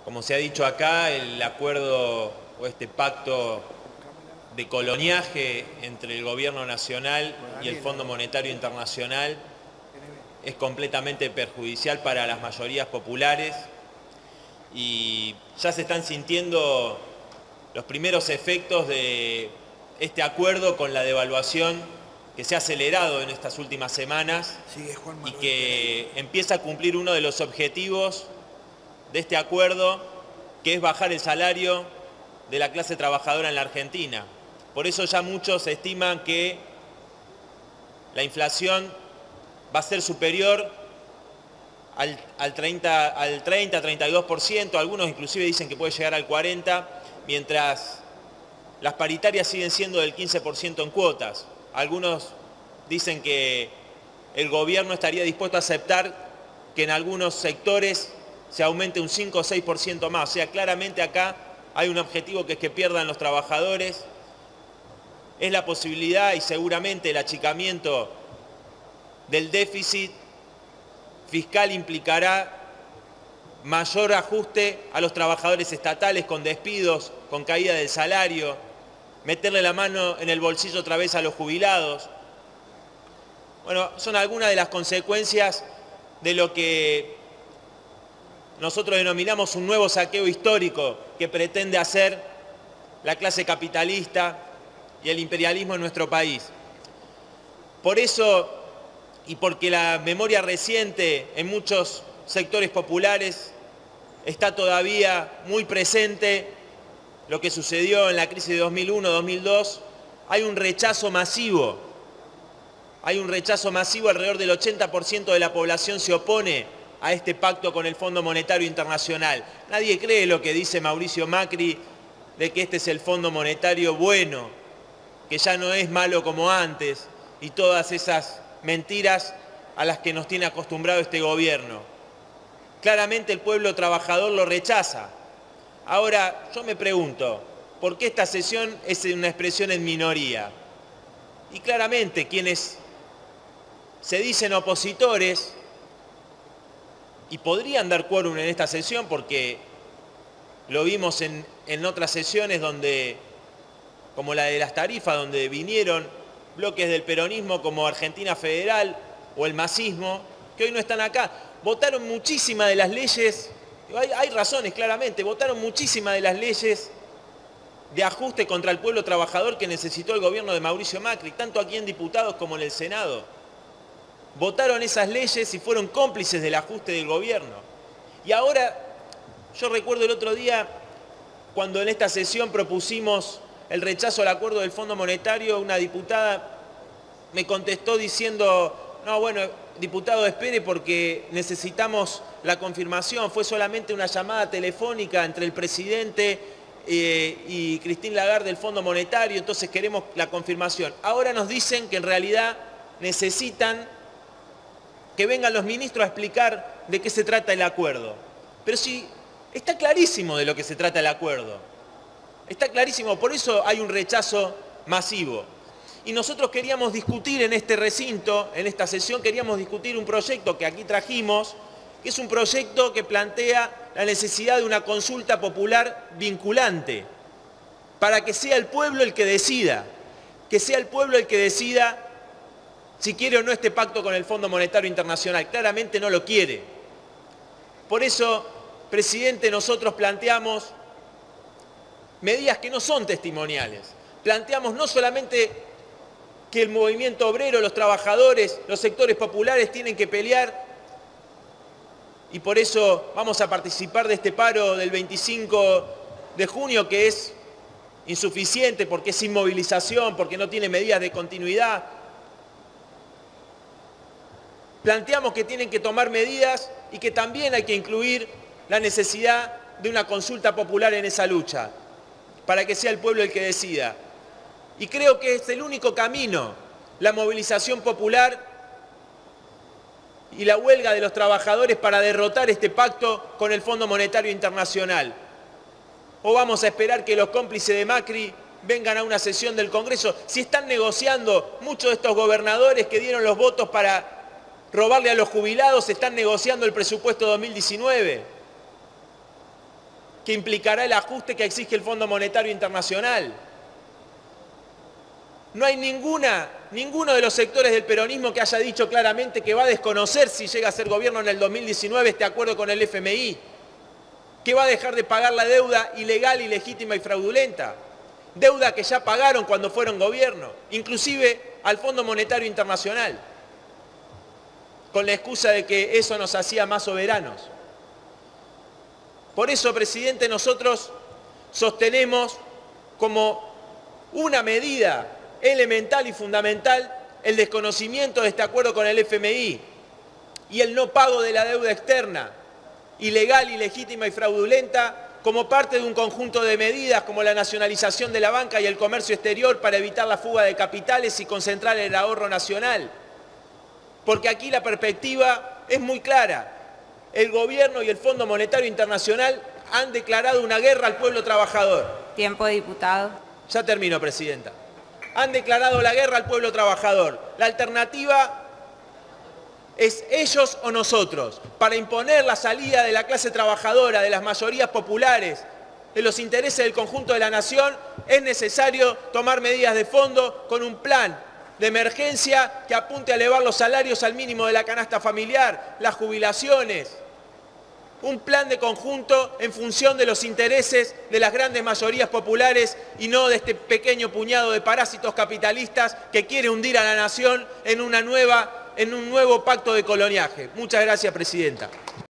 Como se ha dicho acá, el acuerdo o este pacto de coloniaje entre el Gobierno Nacional y el Fondo Monetario Internacional es completamente perjudicial para las mayorías populares y ya se están sintiendo los primeros efectos de este acuerdo con la devaluación que se ha acelerado en estas últimas semanas y que empieza a cumplir uno de los objetivos de este acuerdo, que es bajar el salario de la clase trabajadora en la Argentina. Por eso ya muchos estiman que la inflación va a ser superior al 30-32%, algunos inclusive dicen que puede llegar al 40%, mientras las paritarias siguen siendo del 15% en cuotas. Algunos dicen que el gobierno estaría dispuesto a aceptar que en algunos sectores se aumente un 5 o 6% más. O sea, claramente acá hay un objetivo que es que pierdan los trabajadores. Es la posibilidad y seguramente el achicamiento del déficit fiscal implicará mayor ajuste a los trabajadores estatales con despidos, con caída del salario, meterle la mano en el bolsillo otra vez a los jubilados. Bueno, son algunas de las consecuencias de lo que nosotros denominamos un nuevo saqueo histórico que pretende hacer la clase capitalista y el imperialismo en nuestro país. Por eso, y porque la memoria reciente en muchos sectores populares está todavía muy presente lo que sucedió en la crisis de 2001-2002, hay un rechazo masivo. Alrededor del 80% de la población se opone a este pacto con el Fondo Monetario Internacional. Nadie cree lo que dice Mauricio Macri de que este es el Fondo Monetario bueno, que ya no es malo como antes, y todas esas mentiras a las que nos tiene acostumbrado este gobierno. Claramente el pueblo trabajador lo rechaza. Ahora, yo me pregunto, ¿por qué esta sesión es una expresión en minoría? Y claramente quienes se dicen opositores y podrían dar quórum en esta sesión, porque lo vimos en otras sesiones como la de las tarifas, donde vinieron bloques del peronismo como Argentina Federal o el masismo, que hoy no están acá. Votaron muchísimas de las leyes, hay razones claramente, votaron muchísimas de las leyes de ajuste contra el pueblo trabajador que necesitó el gobierno de Mauricio Macri, tanto aquí en diputados como en el Senado. Votaron esas leyes y fueron cómplices del ajuste del gobierno. Y ahora, yo recuerdo el otro día, cuando en esta sesión propusimos el rechazo al acuerdo del Fondo Monetario, una diputada me contestó diciendo, no, bueno, diputado, espere porque necesitamos la confirmación. Fue solamente una llamada telefónica entre el presidente y Christine Lagarde del Fondo Monetario, entonces queremos la confirmación. Ahora nos dicen que en realidad necesitan que vengan los ministros a explicar de qué se trata el acuerdo. Pero sí, está clarísimo de lo que se trata el acuerdo. Está clarísimo, por eso hay un rechazo masivo. Y nosotros queríamos discutir en este recinto, en esta sesión, queríamos discutir un proyecto que aquí trajimos, que es un proyecto que plantea la necesidad de una consulta popular vinculante, para que sea el pueblo el que decida, si quiere o no este pacto con el Fondo Monetario Internacional. Claramente no lo quiere. Por eso, presidente, nosotros planteamos medidas que no son testimoniales. Planteamos no solamente que el movimiento obrero, los trabajadores, los sectores populares tienen que pelear, y por eso vamos a participar de este paro del 25 de junio, que es insuficiente porque es sin movilización, porque no tiene medidas de continuidad. Planteamos que tienen que tomar medidas y que también hay que incluir la necesidad de una consulta popular en esa lucha, para que sea el pueblo el que decida. Y creo que es el único camino, la movilización popular y la huelga de los trabajadores para derrotar este pacto con el Fondo Monetario Internacional. ¿O vamos a esperar que los cómplices de Macri vengan a una sesión del Congreso? Si están negociando, muchos de estos gobernadores que dieron los votos para robarle a los jubilados, están negociando el presupuesto 2019. que implicará el ajuste que exige el Fondo Monetario Internacional. No hay ninguno de los sectores del peronismo que haya dicho claramente que va a desconocer, si llega a ser gobierno en el 2019, este acuerdo con el FMI, que va a dejar de pagar la deuda ilegal, ilegítima y fraudulenta, deuda que ya pagaron cuando fueron gobierno, inclusive al Fondo Monetario Internacional, con la excusa de que eso nos hacía más soberanos. Por eso, presidente, nosotros sostenemos como una medida elemental y fundamental el desconocimiento de este acuerdo con el FMI y el no pago de la deuda externa, ilegal, ilegítima y fraudulenta, como parte de un conjunto de medidas como la nacionalización de la banca y el comercio exterior para evitar la fuga de capitales y concentrar el ahorro nacional. Porque aquí la perspectiva es muy clara. El gobierno y el Fondo Monetario Internacional han declarado una guerra al pueblo trabajador. Tiempo, diputado. Ya termino, presidenta. Han declarado la guerra al pueblo trabajador. La alternativa es ellos o nosotros, para imponer la salida de la clase trabajadora, de las mayorías populares, de los intereses del conjunto de la nación. Es necesario tomar medidas de fondo con un plan de emergencia que apunte a elevar los salarios al mínimo de la canasta familiar, las jubilaciones. Un plan de conjunto en función de los intereses de las grandes mayorías populares y no de este pequeño puñado de parásitos capitalistas que quiere hundir a la nación en un nuevo pacto de coloniaje. Muchas gracias, presidenta.